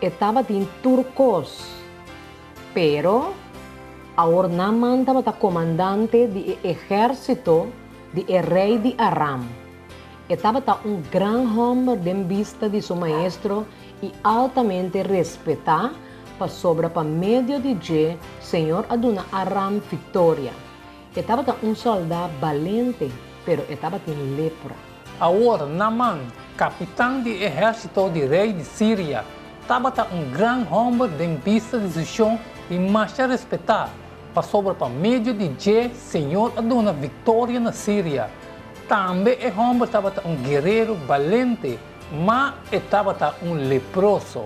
estava em turcos, pero agora Naaman estava comandante do exército do rei de Aram. Estava grande homem de vista de seu maestro e altamente respeitado para meio de je, Senhor aduna Aram vitória. Estava soldado valente, pero estava em lepra. Agora, Naaman, capitão do exército do rei de Síria, estava grande homem de vista de seu e mais respeitado para meio de je, Senhor aduna vitória na Síria. Também o homem estava guerreiro valente, mas estava leproso.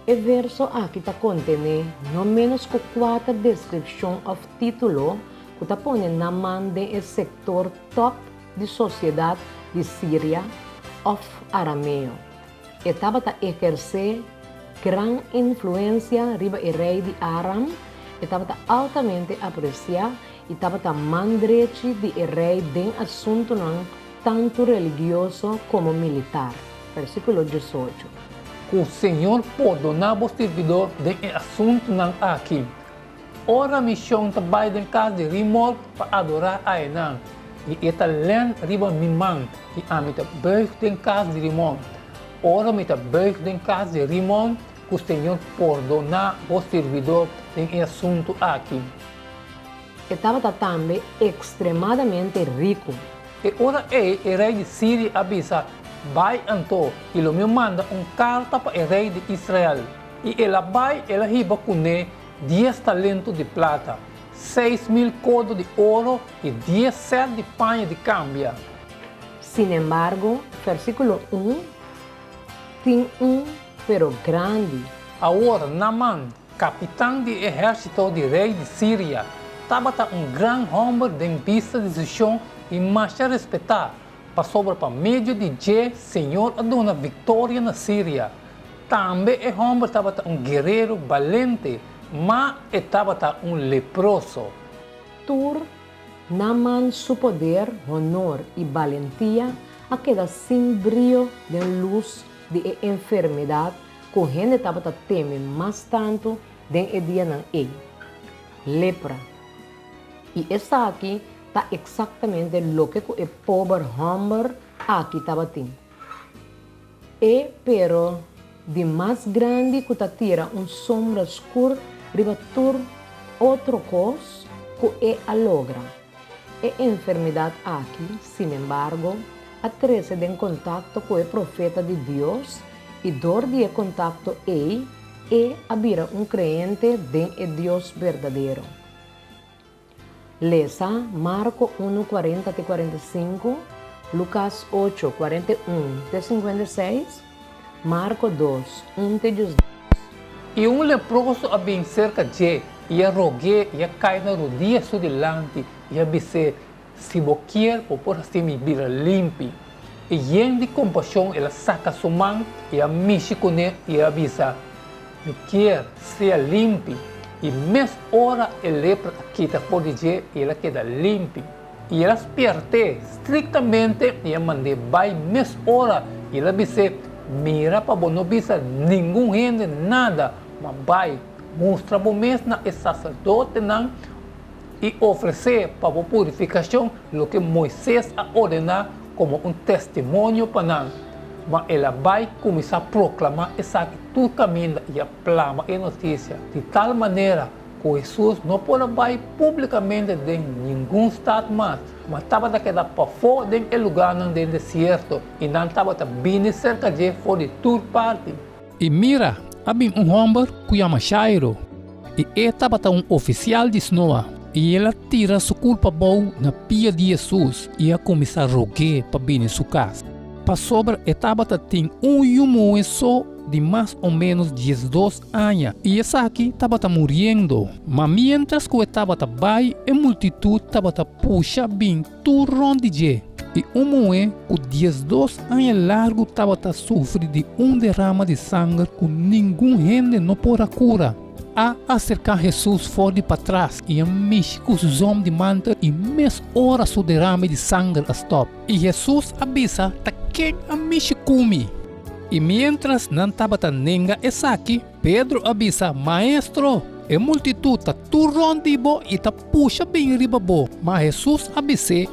O verso aqui contém no menos 4 descrições ou títulos que põe Naaman do setor top de sociedade de Síria ou arameu. Estava exercer grande influência sobre o rei de Aram, estava altamente apreciado e estava mandreche do rei de assunto tanto religioso como militar. Versículo 18. O Senhor perdonava o servidor de assunto aqui. Ora, a missão vai em casa de Rimon para adorar a Enan. E esta lã riba mimang. E a mita berg em casa de Rimon. Ora, mita berg em casa de Rimon. O Senhor perdonava o servidor em assunto aqui. Estava também extremadamente rico. E ora o rei de Síria avisa, vai anto, e ele me manda carta para o rei de Israel. E ela riba com 10 talentos de prata, 6.000 codos de ouro e 10 sets de panha de câmbio. Sin embargo, versículo 1, tem pero grande. Agora, Naaman, capitão do exército do rei de Síria, estava grande homem de vista de seu e mais respeitado para meio de je, Senhor aduna vitória na Síria. Também o homem estava guerreiro valente, mas estava leproso. Tur, Naaman su poder, honor e valentia a queda sem brilho de luz de enfermidade que a gente estava temendo mais tanto de dia não é. Lepra. E essa aqui está exatamente o que o pobre homem aqui estava tendo. E, pero, de mais grande que tira sombra escura, ribatur outro coisa que é a logra. A enfermidade aqui, sin embargo, atrece em contato com o profeta de Deus e dor de contato é abrir crente de Deus verdadeiro. Lesa Marco 1:40-45, Lucas 8:41-56, Marco 2:1-12. E leproso a bem cerca de, e a rogue, e a cai na rodilha su delante, e a dizer, se boquer ou por assim me vira limpe. E em de compaixão, ela saca sua mão, e a mexe com ele, e avisa, me quer, seja limpe. E mesma hora, a lepra quita por dizer, e ela queda limpa. E ela esperte estritamente, e ela manda, vai mesma hora, e ela diz, mira para não bisa nenhum gente, nada, mas vai, mostra para mesmo o sacerdote não, e oferecer para a purificação o que Moisés a ordenar como testemunho para nós. Mas ela vai começar a proclamar essa que tudo caminha e aclama a notícia de tal maneira que Jesus não pode vai publicamente em nenhum estado mais, mas estava daquela para fora do lugar no deserto e não estava bem cerca de fora de toda parte. E mira, havia homem que chama Jairo e ele estava oficial de Snoa. E ela tira sua culpa boa na pia de Jesus e a começar a rogar para vir em sua casa. Para sobre etapa tem yumo só de mais ou menos 12 anos. E essa aqui estava morrendo. Mas mientras que estava vai, a multidão estava puxa bem turrão de je. E moe, o 12 anos largo estava sofrendo de derrama de sangue que ninguém gente não pode curar. A acercar Jesus fora para trás e a mexer com os homens de manta e mesmo hora o derrame de sangue a stop. E Jesus avisa que quem a mexer come. E mientras não estava nenga esaki, Pedro avisa, maestro, a multitud está turrondibo e está puxa bem ribabo. Mas Jesus avise,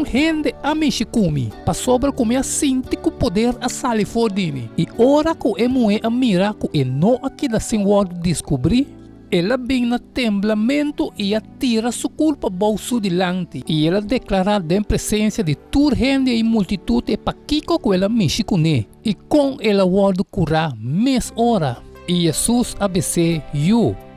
gente a mexicumi, para sobra comer assim, com poder a sali fordini. E ora que é moe a mira que é não aqui da senhor descobrir, ela vem na temblamento e atira sua culpa bolso dilante. E ela declara em presença de toda gente e multitud e para kiko que ela mexe com ele. E com ela word curar mes hora. E Jesus abece,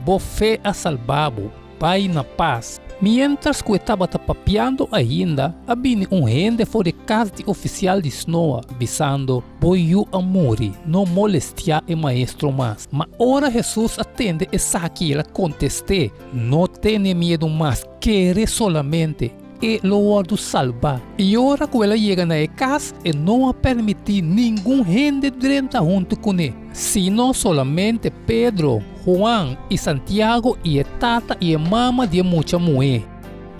bo fé a salvabo, pai na paz. Mientras que estava papiando ainda, havia gente fora de casa de oficial de Snoa, avisando, boiu a muri, não molestia o maestro mais. Mas ora Jesus atende essa que ela conteste, não tenha medo mais, quer solamente e lo salvar. E ora que ela chega na casa, e não a permitir ninguém gente dentro junto com ele, sino solamente Pedro, Juan e Santiago e a tata e a mama de muita mulher.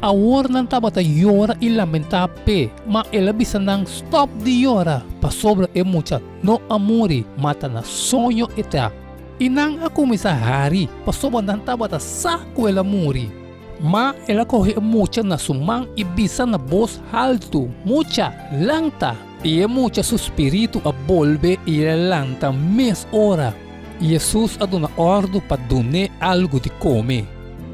A hora não estava a llorar e lamentar pé, mas ela bisa não stop de llorar, para sobre e muita não amore, mata na sonho e tá. E não a começar a rir, para sobre não estava a saco ela morrer. Mas ela corre muita na sua mão e bisa na voz alto, muita lanta. E é muita seu espírito a volver e ela lanta mes hora. Jesus a dona ordem para donar algo de comer.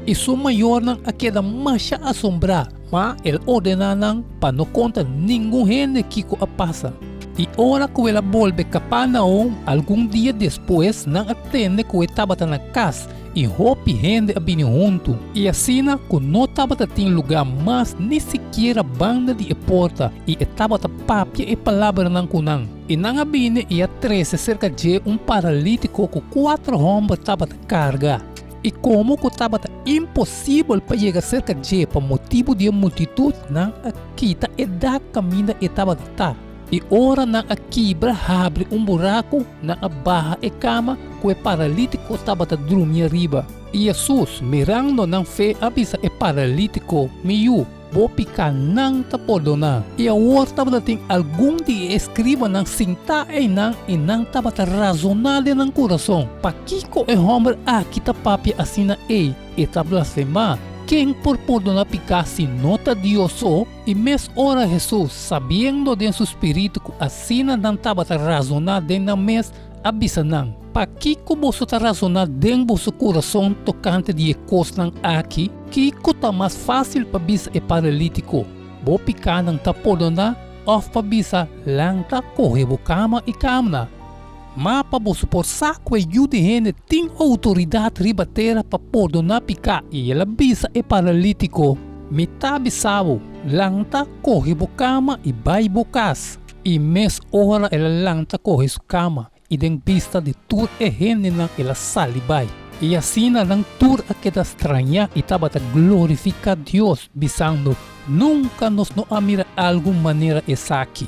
E sua maior não a queda mais assombrar, mas ele ordena não para não contar ninguém gente que a passa. E ora que ela volve Capernaum, algum dia depois não atende que estava na casa e roupa gente a vir junto. E assim que não estava em lugar mais nem sequer a banda de porta e estava a papia e palavra não com não. E não havia e a 13 cerca de paralítico com 4 homens estava a carga. E como que estava impossível para chegar cerca de por motivo de multitud, não a quita e da caminho e estava a e ora na a quebra abre buraco na a barra e cama que o paralítico estava a dormir arriba. E Jesus, mirando na fé, avisa o paralítico, miu, vou picar não te perdonar. E a hora estava a ter algum dia escriba não sentar e não estava a razonar no coração. Para que o homem aqui está papia assim na e está blasfemar. Quem por perdonar picar se nota Deus só, e mes ora Jesus, sabendo de seu espírito que assim não estava a razonar dentro da mes, avisa não. Para que você está razonar dentro do seu coração tocante de coisas aqui, que está mais fácil para bisa e paralítico. Vou picar não está perdonar, ou para bisa lanta correr a cama e cama. Mas para você por saco e ajuda gente tem autoridade ribateira para perdonar picar e ela bisa é paralítico. Metade bisavo, lanta corre a cama e vai a casa. E mes hora ela lanta corre a cama e den vista de tudo e gente não ela sali vai. E assim não tudo a queda estranha e estava a glorificar Deus bisando nunca nos não amira alguma maneira essa aqui.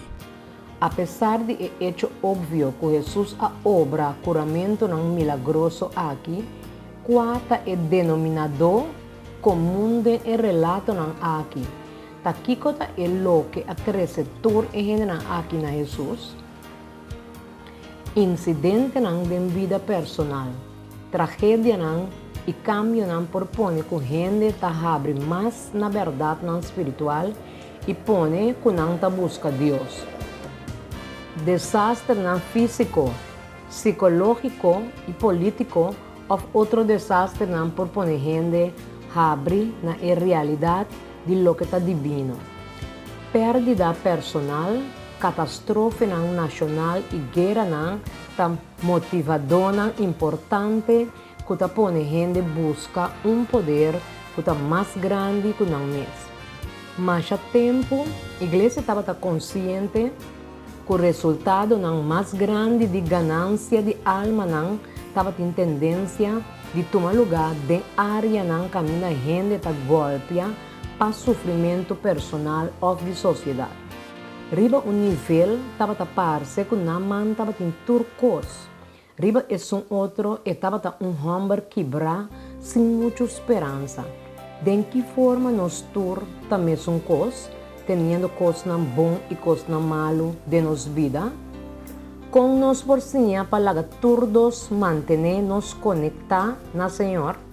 Apesar de hecho óbvio que Jesus a obra curamento não milagroso aqui, quata é denominador comum de relato não aqui. Takikota é lo que acrescentou em gente não aqui na Jesus. Incidente não de vida personal, tragédia não e cambio não propõe que gente tá abre mais na verdade não espiritual e põe que não tá busca Deus. Desastre não físico, psicológico e político ou outro desastre não propõe gente abre na realidade de lo que está divino. Perdida personal, catástrofe não nacional e guerra não tá motivador não importante que tá põe gente busca poder que tá mais grande que não mesmo. Mas a tempo, a igreja estava consciente que o resultado não mais grande de ganância de alma não estava em tendência de tomar lugar de área não caminha gente tá golpear para sofrimento personal ou de sociedade. Riba nível estava a parse que na man estava em turcos. Riba é outro estava homem quebrar sem muita esperança. De que forma nós tur também são coisas, tendo coisas bom e coisas malo de nossa vida? con nos por sinha para turdos mantenernos conectados na Senhor.